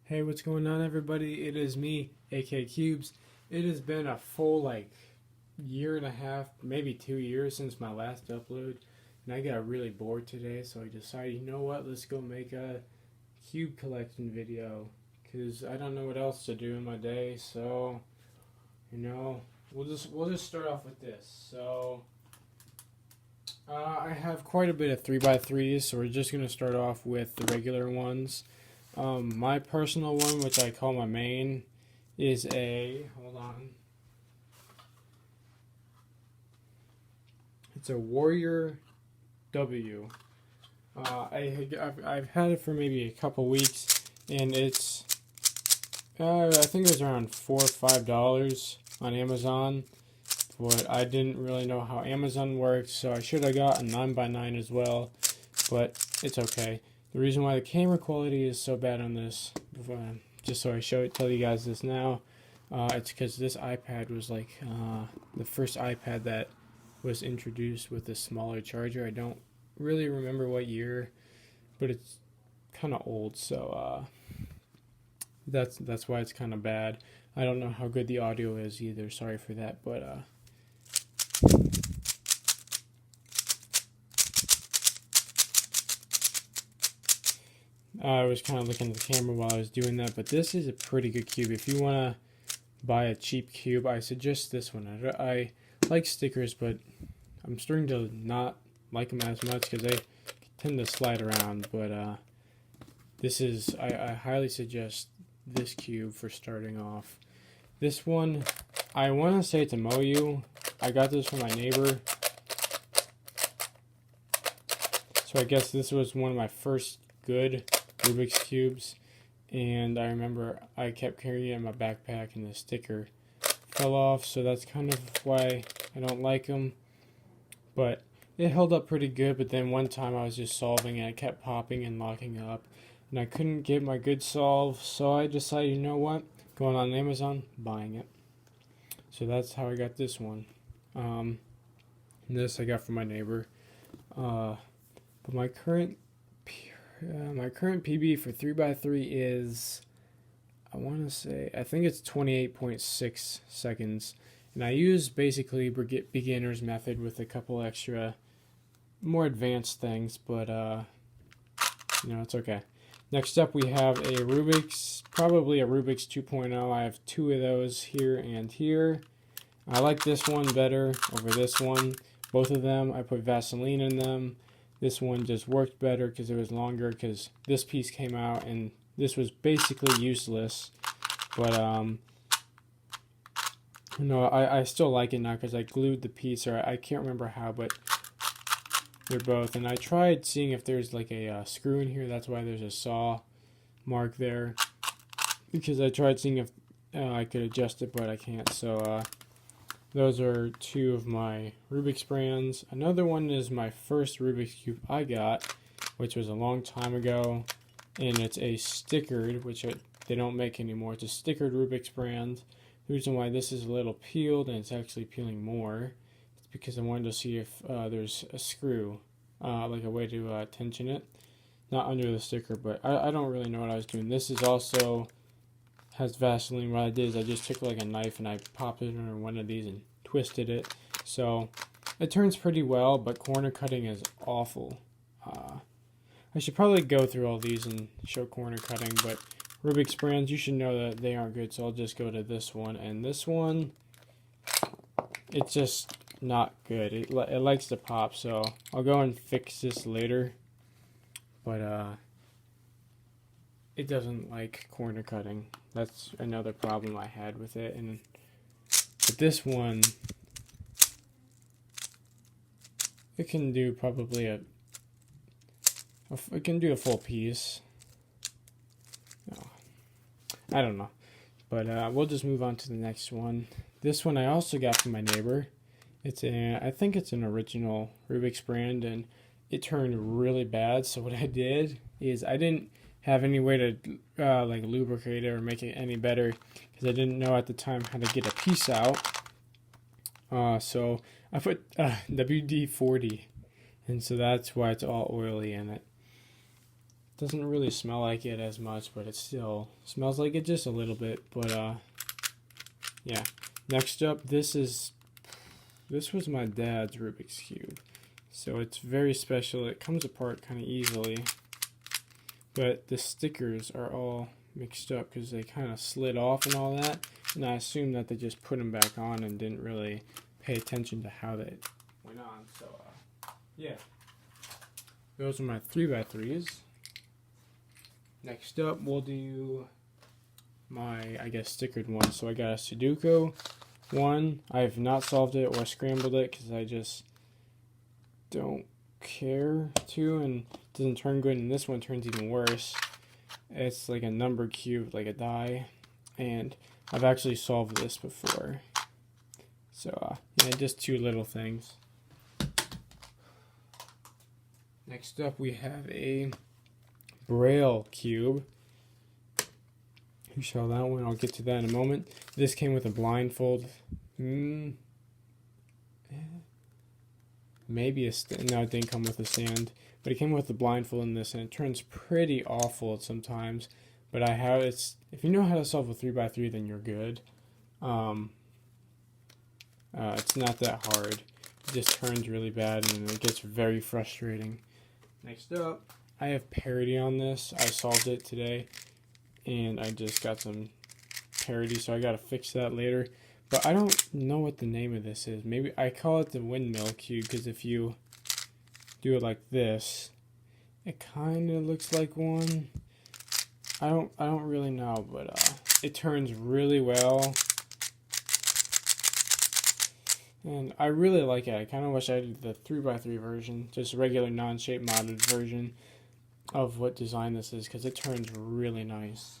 Hey, what's going on, everybody? It is me, AK Cubes. It has been a full year and a half, maybe 2 years since my last upload, and I got really bored today, so I decided, you know what, let's go make a cube collection video, because I don't know what else to do in my day. So we'll just start off with this. So I have quite a bit of 3x3s, so we're just gonna start off with the regular ones. My personal one, which I call my main, is it's a Warrior W. I've had it for maybe a couple weeks, and it's I think it was around $4 or $5 on Amazon, but I didn't really know how Amazon works, so I should have got a 9x9 as well, but it's okay. The reason why the camera quality is so bad on this, just so I tell you guys this now, it's because this iPad was the first iPad that was introduced with a smaller charger. I don't really remember what year, but it's kind of old, so that's why it's kind of bad. I don't know how good the audio is either. Sorry for that, but I was kind of looking at the camera while I was doing that, but this is a pretty good cube. If you want to buy a cheap cube, I suggest this one. I like stickers, but I'm starting to not like them as much because they tend to slide around. But I highly suggest this cube for starting off. This one, I want to say it's a Moyu. I got this from my neighbor. So I guess this was one of my first good Rubik's Cubes, and I remember I kept carrying it in my backpack and the sticker fell off, so that's kind of why I don't like them. But it held up pretty good, but then one time I was just solving and it kept popping and locking up, and I couldn't get my good solve, so I decided, you know what, going on Amazon, buying it. So that's how I got this one. This I got from my neighbor. But my current PB for 3x3 is, I think it's 28.6 seconds. And I use basically beginner's method with a couple extra more advanced things, but it's okay. Next up we have probably a Rubik's 2.0. I have two of those here and here. I like this one better over this one. Both of them, I put Vaseline in them. This one just worked better because it was longer, because this piece came out and this was basically useless. But I still like it now because I glued the piece, or I can't remember how, but they're both. And I tried seeing if there's like a screw in here. That's why there's a saw mark there, because I tried seeing if I could adjust it, but I can't. So those are two of my Rubik's brands. Another one is my first Rubik's Cube I got, which was a long time ago, and it's a stickered, which they don't make anymore. It's a stickered Rubik's brand. The reason why this is a little peeled, and it's actually peeling more, is because I wanted to see if there's a screw, like a way to tension it. Not under the sticker, but I don't really know what I was doing. This is also has Vaseline. What I did is I just took like a knife and I popped it under one of these and twisted it. So it turns pretty well, but corner cutting is awful. I should probably go through all these and show corner cutting, but Rubik's brands, you should know that they aren't good, so I'll just go to this one. And this one, it's just not good. It likes to pop, so I'll go and fix this later. But it doesn't like corner cutting. That's another problem I had with it. But this one, it can do probably it can do a full piece. No, I don't know. But we'll just move on to the next one. This one I also got from my neighbor. I think it's an original Rubik's brand, and it turned really bad. So what I did is I didn't have any way to lubricate it or make it any better, because I didn't know at the time how to get a piece out. So I put WD-40, and so that's why it's all oily in it. Doesn't really smell like it as much, but it still smells like it just a little bit. But yeah. Next up, this was my dad's Rubik's Cube. So it's very special. It comes apart kind of easily. But the stickers are all mixed up because they kind of slid off and all that. And I assume that they just put them back on and didn't really pay attention to how they went on. So yeah. Those are my 3x3s. Next up, we'll do my, I guess, stickered one. So I got a Sudoku one. I have not solved it or scrambled it because I just don't care to, and it doesn't turn good. And this one turns even worse. It's like a number cube, like a die, and I've actually solved this before. So yeah, just two little things. Next up, we have a Braille cube. You saw that one. I'll get to that in a moment. This came with a blindfold. Maybe a stand. No, it didn't come with a stand. But it came with a blindfold in this, and it turns pretty awful sometimes. But I have it's. If you know how to solve a 3x3, then you're good. It's not that hard. It just turns really bad, and it gets very frustrating. Next up, I have parity on this. I solved it today, and I just got some parity, so I gotta fix that later. But I don't know what the name of this is. Maybe I call it the Windmill cube because if you do it like this, it kind of looks like one. I don't really know, but it turns really well, and I really like it. I kind of wish I did the 3x3 version, just a regular non-shape modded version of what design this is, because it turns really nice.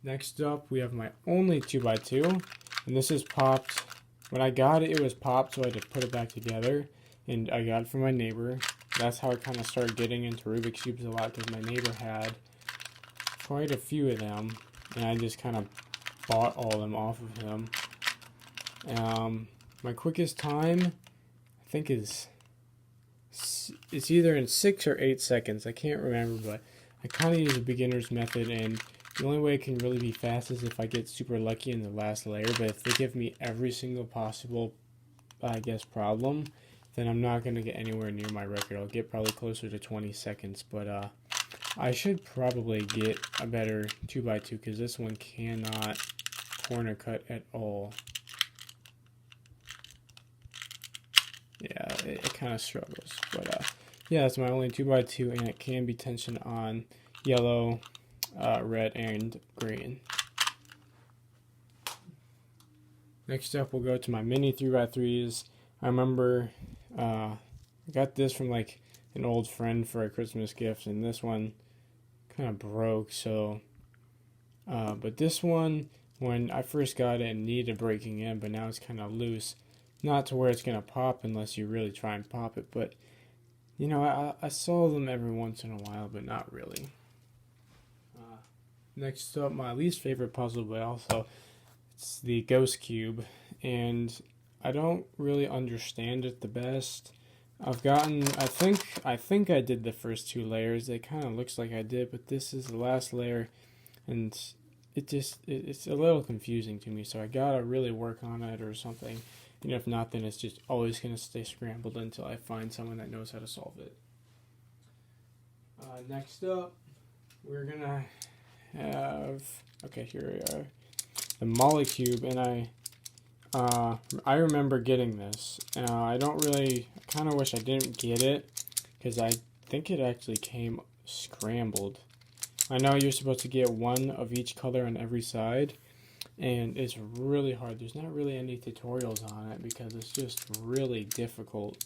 Next up, we have my only 2x2, and this is popped. When I got it, it was popped, so I had to put it back together, and I got it from my neighbor. That's how I kind of started getting into Rubik's Cubes a lot, because my neighbor had quite a few of them, and I just kind of bought all of them off of him. My quickest time, I think, is it's either in 6 or 8 seconds. I can't remember, but I kind of use a beginner's method, and the only way it can really be fast is if I get super lucky in the last layer. But if they give me every single possible, I guess, problem, then I'm not going to get anywhere near my record. I'll get probably closer to 20 seconds, but I should probably get a better 2x2 because this one cannot corner cut at all. Yeah, it kind of struggles, but yeah, that's my only 2x2, and it can be tension on yellow, red, and green. Next up, we'll go to my mini 3x3s. I remember I got this from like an old friend for a Christmas gift, and this one kind of broke. So, but this one, when I first got it, needed breaking in, but now it's kind of loose. Not to where it's going to pop unless you really try and pop it, but, you know, I saw them every once in a while, but not really. Next up, my least favorite puzzle, but also it's the Ghost Cube, and I don't really understand it the best. I've gotten, I think I did the first 2 layers. It kind of looks like I did, but this is the last layer, and it's a little confusing to me, so I gotta really work on it or something. And if not, then it's just always going to stay scrambled until I find someone that knows how to solve it. Next up, we're going to have, okay, here we are, the Molly Cube, and I remember getting this. I kind of wish I didn't get it, because I think it actually came scrambled. I know you're supposed to get one of each color on every side, and it's really hard. There's not really any tutorials on it because it's just really difficult.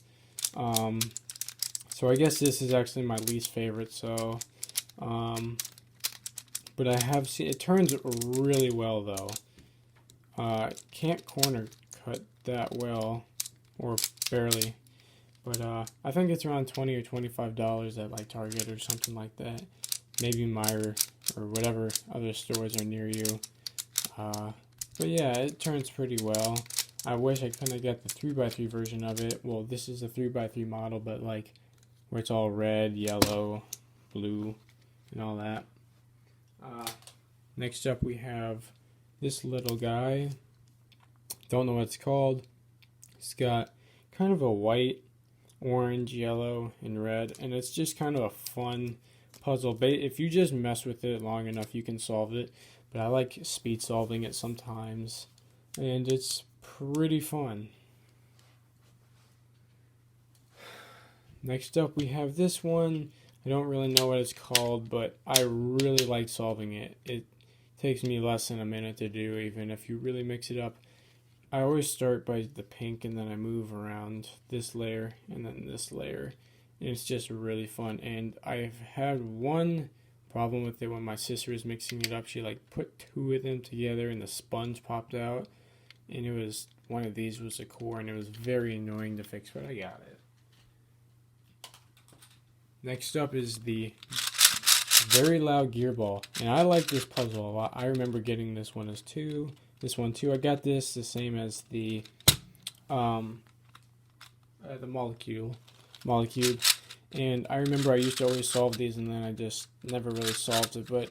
So I guess this is actually my least favorite. So, but I have seen it turns really well though. Can't corner cut that well, or barely. But I think it's around $20 or $25 at like Target or something like that. Maybe Meijer or whatever other stores are near you. But yeah, it turns pretty well. I wish I kind of got the 3x3 version of it. Well, this is a 3x3 model, but like where it's all red, yellow, blue and all that. Next up we have this little guy. Don't know what it's called. It's got kind of a white, orange, yellow, and red, and it's just kind of a fun puzzle. If you just mess with it long enough, you can solve it. But I like speed solving it sometimes, and it's pretty fun. Next up we have this one. I don't really know what it's called, but I really like solving it. It takes me less than a minute to do, even if you really mix it up. I always start by the pink, and then I move around this layer and then this layer. And it's just really fun. And I've had one problem with it when my sister was mixing it up. She like put two of them together and the sponge popped out. And it was, one of these was a core, and it was very annoying to fix, but I got it. Next up is the very loud Gearball. And I like this puzzle a lot. I remember getting this one too. I got this the same as the molecule. And I remember I used to always solve these, and then I just never really solved it, but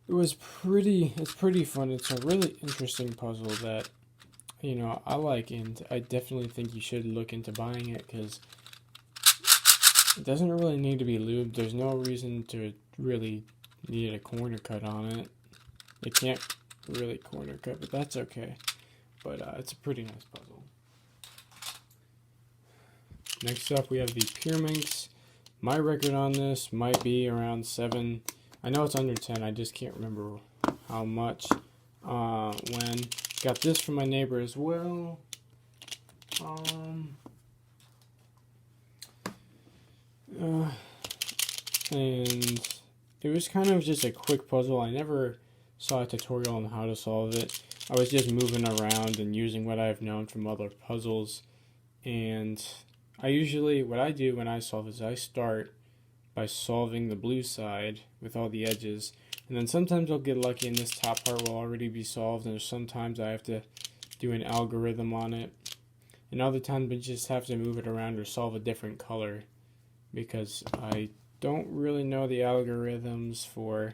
it's pretty fun. It's a really interesting puzzle that, you know, I like, and I definitely think you should look into buying it, because it doesn't really need to be lubed. There's no reason to really need a corner cut on it. It can't really corner cut, but that's okay. But it's a pretty nice puzzle. Next up we have the Pyraminx. My record on this might be around 7. I know it's under 10, I just can't remember how much. When got this from my neighbor as well. And it was kind of just a quick puzzle. I never saw a tutorial on how to solve it. I was just moving around and using what I've known from other puzzles. And what I do when I solve is I start by solving the blue side with all the edges. And then sometimes I'll get lucky and this top part will already be solved, and sometimes I have to do an algorithm on it. And other times I just have to move it around or solve a different color, because I don't really know the algorithms for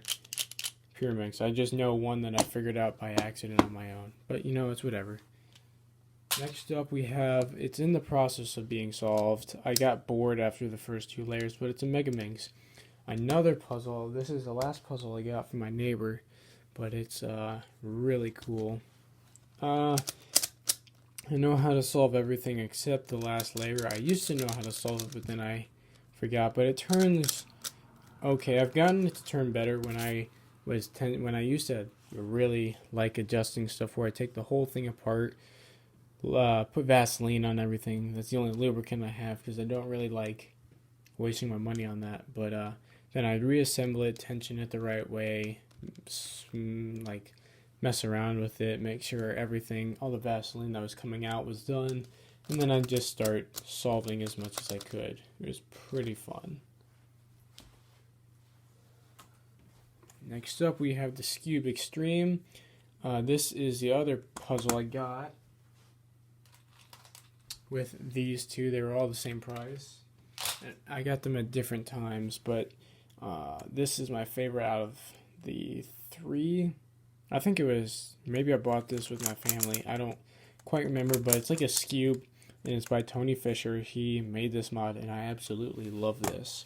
Pyraminx. I just know one that I figured out by accident on my own. But you know, it's whatever. Next up we have, it's in the process of being solved. I got bored after the first 2 layers, but it's a Megaminx. Another puzzle. This is the last puzzle I got from my neighbor, but it's really cool. I know how to solve everything except the last layer. I used to know how to solve it, but then I forgot. But it turns okay. I've gotten it to turn better when I used to really like adjusting stuff where I take the whole thing apart, put Vaseline on everything. That's the only lubricant I have, because I don't really like wasting my money on that. But then I'd reassemble it, tension it the right way, like mess around with it, make sure everything, all the Vaseline that was coming out was done, and then I'd just start solving as much as I could. It was pretty fun. Next up we have the Cube Extreme. This is the other puzzle I got with these two. They were all the same price. I got them at different times, but this is my favorite out of the 3. I think it was, maybe I bought this with my family. I don't quite remember, but it's like a Cube, and it's by Tony Fisher. He made this mod, and I absolutely love this.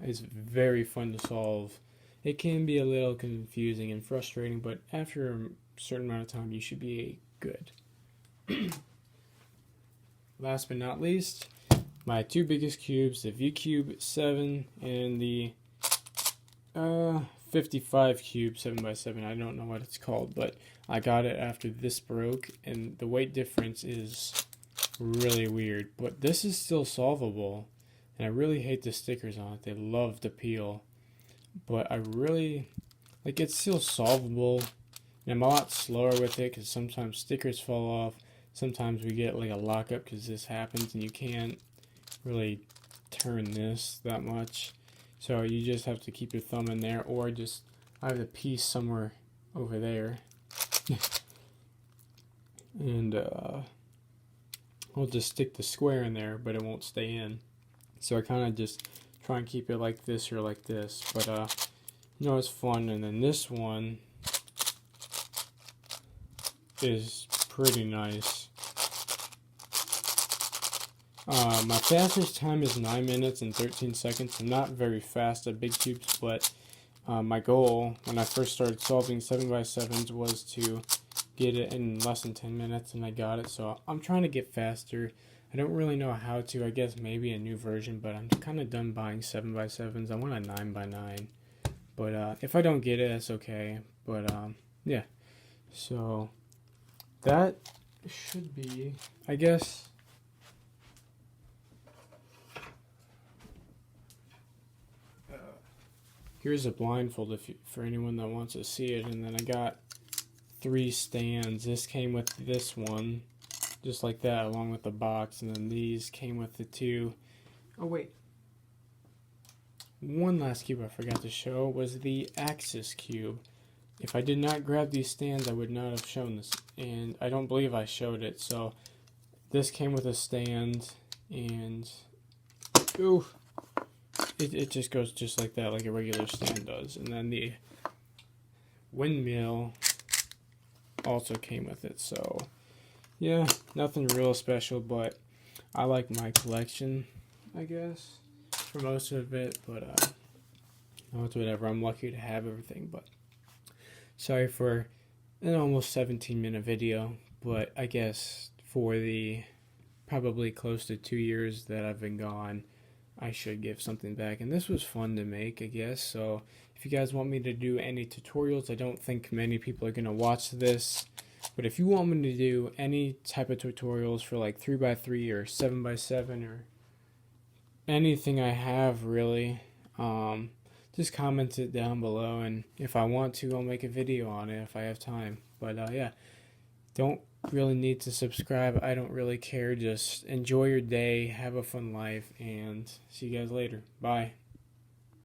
It's very fun to solve. It can be a little confusing and frustrating, but after a certain amount of time, you should be good. Last but not least, my 2 biggest cubes, the V-Cube 7 and the 55 Cube 7x7. I don't know what it's called, but I got it after this broke, and the weight difference is really weird. But this is still solvable, and I really hate the stickers on it. They love to peel, but I really, like, it's still solvable, and I'm a lot slower with it because sometimes stickers fall off. Sometimes we get like a lockup because this happens and you can't really turn this that much. So you just have to keep your thumb in there, or just, I have the piece somewhere over there. And I'll just stick the square in there, but it won't stay in. So I kind of just try and keep it like this or like this, but you know, it's fun. And then this one is pretty nice. My fastest time is 9 minutes and 13 seconds. I'm not very fast at big cubes, but my goal when I first started solving 7x7s was to get it in less than 10 minutes, and I got it. So I'm trying to get faster. I don't really know how to. I guess maybe a new version, but I'm kind of done buying 7x7s. I want a 9x9. But if I don't get it, that's okay. But yeah. So that should be, I guess. Here's a blindfold for anyone that wants to see it. And then I got 3 stands. This came with this one, just like that, along with the box. And then these came with the 2. Oh, wait. One last cube I forgot to show was the Axis cube. If I did not grab these stands, I would not have shown this. And I don't believe I showed it. So this came with a stand. And ooh. It just goes just like that, like a regular stand does. And then the Windmill also came with it. So, yeah, nothing real special, but I like my collection, I guess, for most of it. But, no, it's whatever. I'm lucky to have everything. But sorry for an almost 17-minute video. But I guess for the probably close to 2 years that I've been gone, I should give something back, and this was fun to make, I guess. So if you guys want me to do any tutorials, I don't think many people are going to watch this, but if you want me to do any type of tutorials for like 3x3 or 7x7 or anything I have, really, just comment it down below, and if I want to, I'll make a video on it if I have time. But yeah, don't really need to subscribe. I don't really care. Just enjoy your day, have a fun life, and see you guys later. Bye.